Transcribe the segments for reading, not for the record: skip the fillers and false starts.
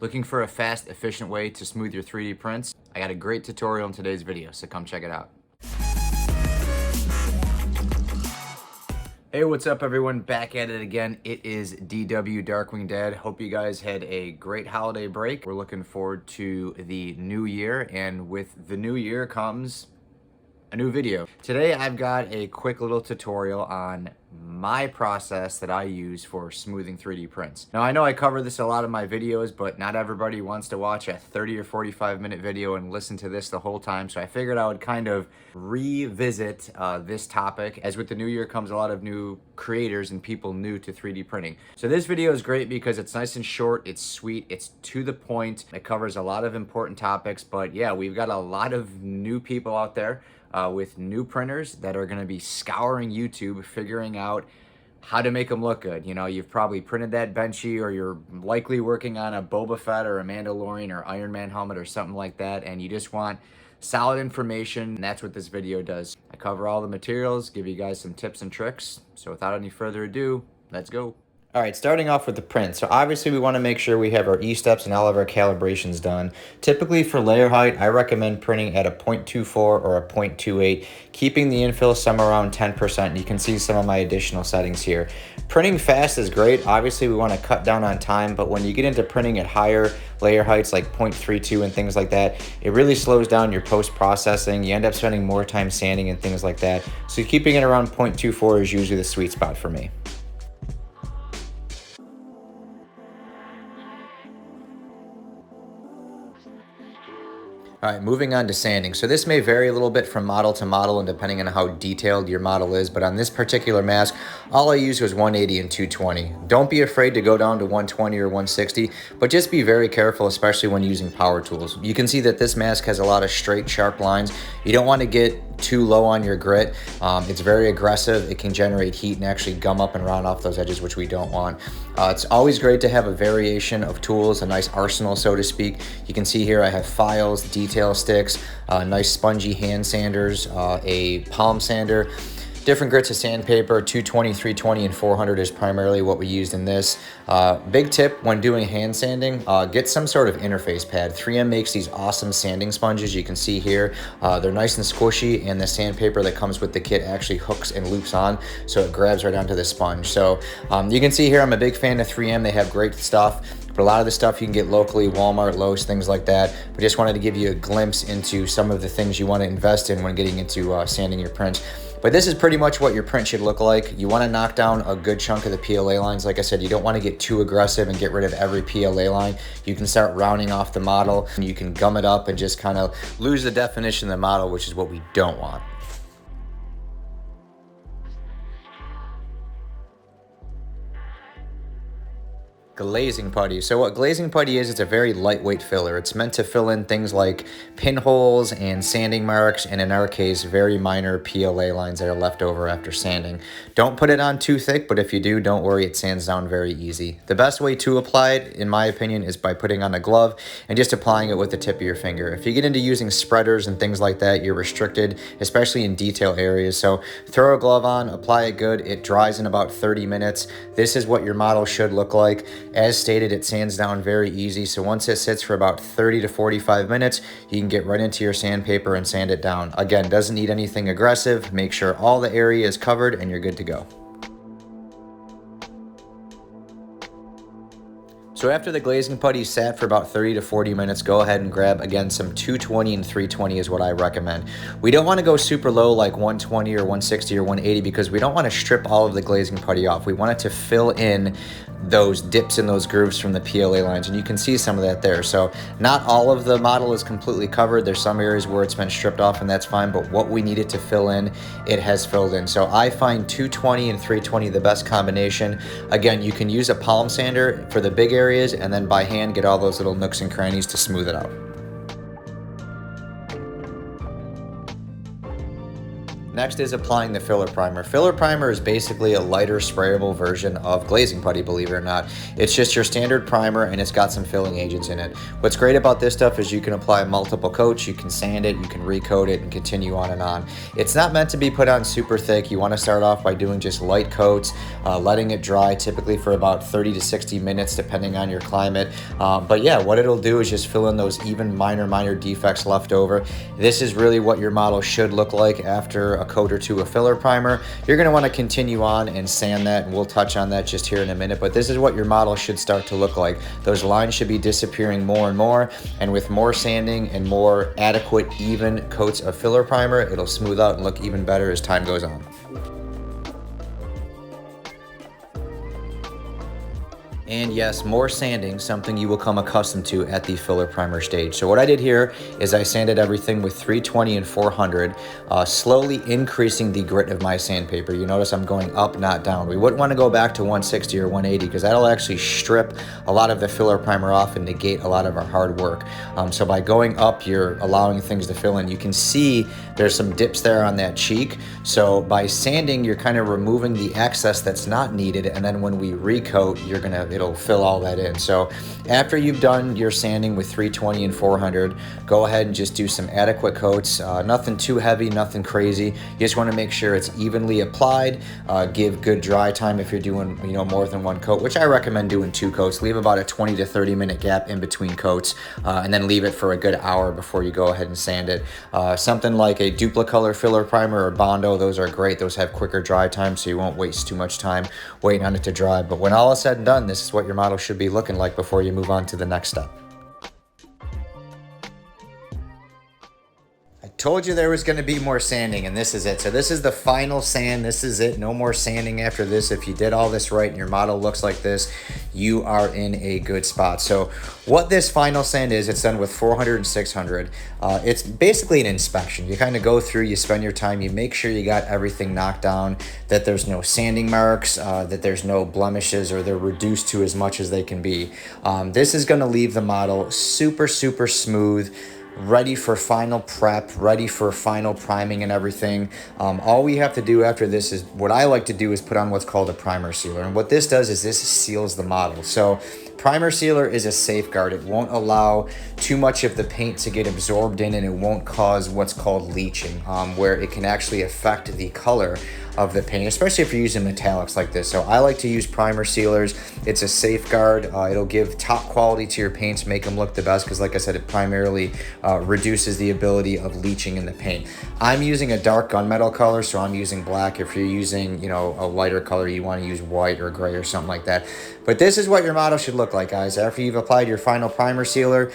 Looking for a fast, efficient way to smooth your 3D prints? I got a great tutorial in today's video, so come check it out. Hey, what's up everyone? Back at it again. It is DW Darkwing Dad. Hope you guys had a great holiday break. We're looking forward to the new year, and with the new year comes a new video. Today I've got a quick little tutorial on my process that I use for smoothing 3D prints. Now I know I cover this a lot in my videos, but not everybody wants to watch a 30 or 45 minute video and listen to this the whole time, so I figured I would kind of revisit this topic, as with the new year comes a lot of new creators and people new to 3D printing. So this video is great because it's nice and short, it's sweet, it's to the point, it covers a lot of important topics, but yeah, we've got a lot of new people out there with new printers that are going to be scouring YouTube, figuring out how to make them look good. You know, you've probably printed that Benchy, or you're likely working on a Boba Fett or a Mandalorian or Iron Man helmet or something like that, and you just want solid information, and that's what this video does. I cover all the materials, give you guys some tips and tricks. So without any further ado, let's go. All right, starting off with the print. So obviously we want to make sure we have our E-steps and all of our calibrations done. Typically for layer height, I recommend printing at a 0.24 or a 0.28, keeping the infill somewhere around 10%. You can see some of my additional settings here. Printing fast is great. Obviously we want to cut down on time, but when you get into printing at higher layer heights like 0.32 and things like that, it really slows down your post-processing. You end up spending more time sanding and things like that. So keeping it around 0.24 is usually the sweet spot for me. All right, moving on to sanding. So this may vary a little bit from model to model and depending on how detailed your model is, but on this particular mask, all I used was 180 and 220. Don't be afraid to go down to 120 or 160, but just be very careful, especially when using power tools. You can see that this mask has a lot of straight, sharp lines. You don't want to get too low on your grit. It's very aggressive. It can generate heat and actually gum up and round off those edges, which we don't want. It's always great to have a variation of tools, a nice arsenal, so to speak. You can see here I have files, detail sticks, nice spongy hand sanders, a palm sander, different grits of sandpaper. 220, 320, and 400 is primarily what we used in this. Big tip when doing hand sanding, get some sort of interface pad. 3M makes these awesome sanding sponges. You can see here, they're nice and squishy, and the sandpaper that comes with the kit actually hooks and loops on, so it grabs right onto the sponge. So you can see here, I'm a big fan of 3M. They have great stuff. But a lot of the stuff you can get locally, Walmart, Lowe's, things like that. But just wanted to give you a glimpse into some of the things you want to invest in when getting into sanding your prints. But this is pretty much what your print should look like. You want to knock down a good chunk of the PLA lines. Like I said, you don't want to get too aggressive and get rid of every PLA line. You can start rounding off the model, and you can gum it up and just kind of lose the definition of the model, which is what we don't want. Glazing putty. So what glazing putty is, it's a very lightweight filler. It's meant to fill in things like pinholes and sanding marks, and in our case, very minor PLA lines that are left over after sanding. Don't put it on too thick, but if you do, don't worry, it sands down very easy. The best way to apply it, in my opinion, is by putting on a glove and just applying it with the tip of your finger. If you get into using spreaders and things like that, you're restricted, especially in detail areas. So throw a glove on, apply it good. It dries in about 30 minutes. This is what your model should look like. As stated, it sands down very easy, so once it sits for about 30 to 45 minutes, you can get right into your sandpaper and sand it down. Again, doesn't need anything aggressive. Make sure all the area is covered and you're good to go. So after the glazing putty sat for about 30 to 40 minutes, go ahead and grab, again, some 220 and 320 is what I recommend. We don't want to go super low like 120 or 160 or 180 because we don't want to strip all of the glazing putty off. We want it to fill in those dips and those grooves from the PLA lines, and you can see some of that there. So not all of the model is completely covered. There's some areas where it's been stripped off, and that's fine, but what we needed to fill in, it has filled in. So I find 220 and 320 the best combination. Again, you can use a palm sander for the big areas, and then by hand get all those little nooks and crannies to smooth it out. Next is applying the filler primer. Filler primer is basically a lighter sprayable version of glazing putty, believe it or not. It's just your standard primer and it's got some filling agents in it. What's great about this stuff is you can apply multiple coats, you can sand it, you can recoat it, and continue on and on. It's not meant to be put on super thick. You want to start off by doing just light coats, letting it dry typically for about 30 to 60 minutes depending on your climate. But yeah, what it'll do is just fill in those even minor defects left over. This is really what your model should look like after a coat or two of filler primer. You're going to want to continue on and sand that, and we'll touch on that just here in a minute, but this is what your model should start to look like. Those lines should be disappearing more and more, and with more sanding and more adequate even coats of filler primer, it'll smooth out and look even better as time goes on. And yes, more sanding, something you will come accustomed to at the filler primer stage. So what I did here is I sanded everything with 320 and 400, slowly increasing the grit of my sandpaper. You notice I'm going up, not down. We wouldn't want to go back to 160 or 180 because that'll actually strip a lot of the filler primer off and negate a lot of our hard work. So by going up, you're allowing things to fill in. You can see there's some dips there on that cheek. So by sanding, you're kind of removing the excess that's not needed. And then when we recoat, it'll fill all that in. So after you've done your sanding with 320 and 400, go ahead and just do some adequate coats. Nothing too heavy, nothing crazy. You just want to make sure it's evenly applied. Give good dry time if you're doing more than one coat, which I recommend doing 2 coats. Leave about a 20 to 30 minute gap in between coats, and then leave it for a good hour before you go ahead and sand it. Something like a duplicolor filler primer or Bondo, those are great. Those have quicker dry time, so you won't waste too much time waiting on it to dry. But when all is said and done, this is what your model should be looking like before you move on to the next step. Told you there was going to be more sanding, and this is it. So this is the final sand. This is it. No more sanding after this. If you did all this right and your model looks like this, you are in a good spot. So what this final sand is, it's done with 400 and 600. It's basically an inspection. You kind of go through, you spend your time, you make sure you got everything knocked down, that there's no sanding marks, that there's no blemishes, or they're reduced to as much as they can be. This is going to leave the model super smooth, ready for final prep, ready for final priming and everything. All we have to do after this is, what I like to do is put on what's called a primer sealer. And what this does is this seals the model. So primer sealer is a safeguard. It won't allow too much of the paint to get absorbed in, and it won't cause what's called leaching, where it can actually affect the color of the paint, especially if you're using metallics like this. So I like to use primer sealers. It's a safeguard. It'll give top quality to your paints, make them look the best, because like I said, it primarily reduces the ability of leaching in the paint. I'm using a dark gunmetal color, so I'm using black. If you're using a lighter color, you want to use white or gray or something like that. But this is what your model should look like, guys. After you've applied your final primer sealer,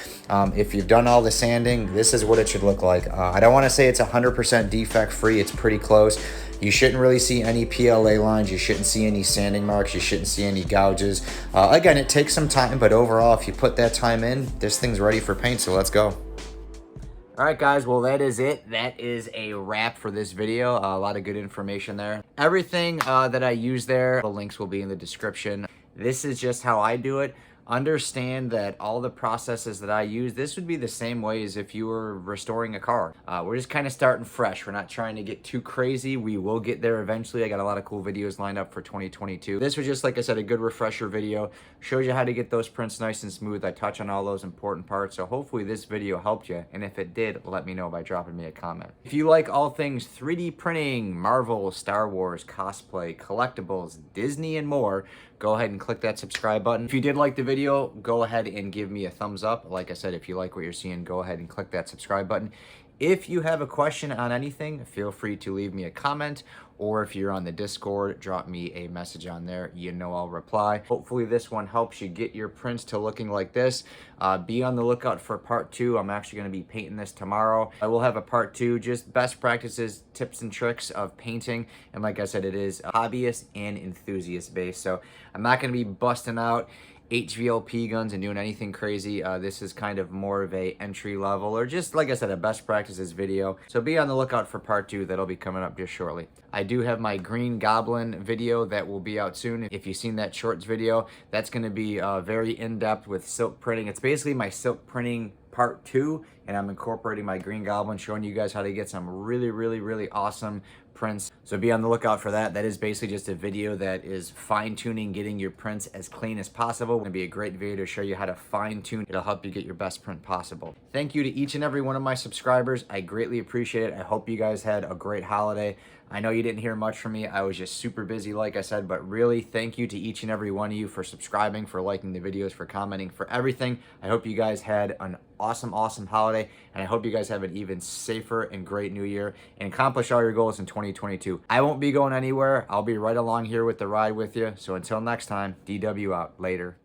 if you've done all the sanding, this is what it should look like. I don't want to say it's 100% defect free. It's pretty close. You shouldn't really see any PLA lines. You shouldn't see any sanding marks. You shouldn't see any gouges. Again, it takes some time, but overall, if you put that time in, this thing's ready for paint, so let's go. All right, guys, well, that is it. That is a wrap for this video. A lot of good information there. Everything that I use there, the links will be in the description. This is just how I do it. Understand that all the processes that I use, this would be the same way as if you were restoring a car. We're just kind of starting fresh. We're not trying to get too crazy. We will get there eventually. I got a lot of cool videos lined up for 2022. This was just, like I said, a good refresher video. Shows you how to get those prints nice and smooth. I touch on all those important parts. So hopefully this video helped you. And if it did, let me know by dropping me a comment. If you like all things 3D printing, Marvel, Star Wars, cosplay, collectibles, Disney, and more, go ahead and click that subscribe button. If you did like the video, go ahead and give me a thumbs up. Like I said, if you like what you're seeing, go ahead and click that subscribe button. If you have a question on anything, feel free to leave me a comment, or if you're on the Discord, drop me a message on there. I'll reply. Hopefully this one helps you get your prints to looking like this. Be on the lookout for part 2. I'm actually going to be painting this tomorrow. I will have a part 2, just best practices, tips and tricks of painting. And like I said, it is hobbyist and enthusiast based. So I'm not going to be busting out HVLP guns and doing anything crazy. This is kind of more of a entry level, or just like I said, a best practices video. So be on the lookout for part 2. That'll be coming up just shortly. I do have my green goblin video that will be out soon. If you've seen that shorts video, that's going to be very in-depth with silk printing. It's basically my silk printing part 2, and I'm incorporating my green goblin, showing you guys how to get some really awesome prints. So be on the lookout for that. That is basically just a video that is fine-tuning, getting your prints as clean as possible. It's gonna be a great video to show you how to fine-tune. It'll help you get your best print possible. Thank you to each and every one of my subscribers. I greatly appreciate it. I hope you guys had a great holiday. I know you didn't hear much from me. I was just super busy, like I said, but really thank you to each and every one of you for subscribing, for liking the videos, for commenting, for everything. I hope you guys had an awesome, awesome holiday, and I hope you guys have an even safer and great new year and accomplish all your goals in 2022. I won't be going anywhere. I'll be right along here with the ride with you. So until next time, DW out. Later.